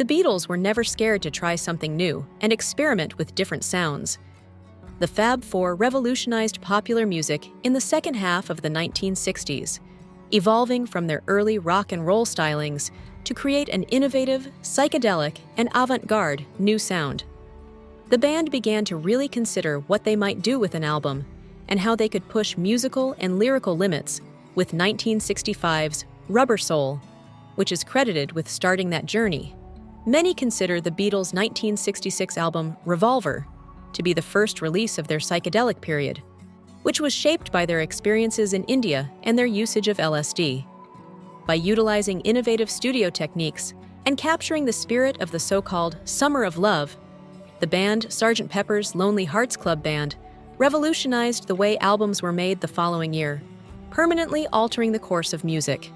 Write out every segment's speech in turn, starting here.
The Beatles were never scared to try something new and experiment with different sounds. The Fab Four revolutionized popular music in the second half of the 1960s, evolving from their early rock and roll stylings to create an innovative, psychedelic, and avant-garde new sound. The band began to really consider what they might do with an album and how they could push musical and lyrical limits with 1965's Rubber Soul, which is credited with starting that journey. Many consider the Beatles' 1966 album Revolver to be the first release of their psychedelic period, which was shaped by their experiences in India and their usage of LSD. By utilizing innovative studio techniques and capturing the spirit of the so-called Summer of Love, the band Sgt. Pepper's Lonely Hearts Club Band revolutionized the way albums were made the following year, permanently altering the course of music.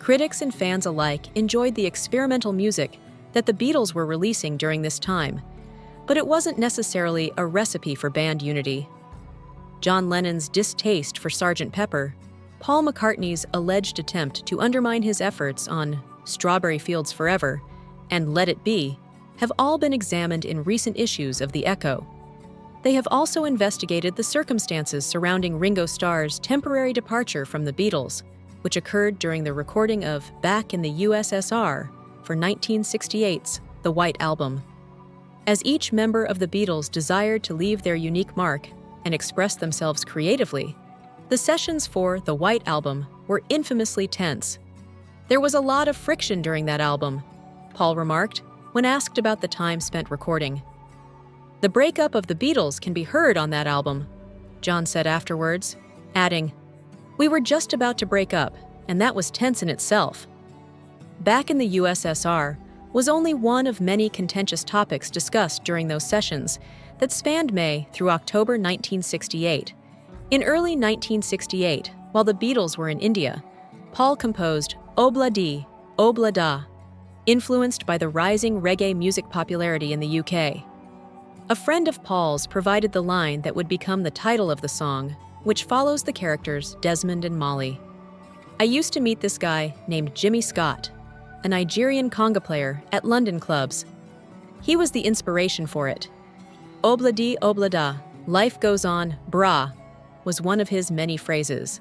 Critics and fans alike enjoyed the experimental music that the Beatles were releasing during this time, but it wasn't necessarily a recipe for band unity. John Lennon's distaste for Sgt. Pepper, Paul McCartney's alleged attempt to undermine his efforts on Strawberry Fields Forever and Let It Be have all been examined in recent issues of The Echo. They have also investigated the circumstances surrounding Ringo Starr's temporary departure from the Beatles, which occurred during the recording of Back in the USSR for 1968's The White Album. As each member of the Beatles desired to leave their unique mark and express themselves creatively, the sessions for The White Album were infamously tense. There was a lot of friction during that album, Paul remarked when asked about the time spent recording. The breakup of the Beatles can be heard on that album, John said afterwards, adding, "We were just about to break up, and that was tense in itself." Back in the USSR was only one of many contentious topics discussed during those sessions that spanned May through October 1968. In early 1968, while the Beatles were in India, Paul composed Obla Di, Obla Da, influenced by the rising reggae music popularity in the UK. A friend of Paul's provided the line that would become the title of the song, which follows the characters Desmond and Molly. "I used to meet this guy named Jimmy Scott, a Nigerian conga player, at London clubs. He was the inspiration for it. Obla Di, Obla Da, life goes on, brah, was one of his many phrases.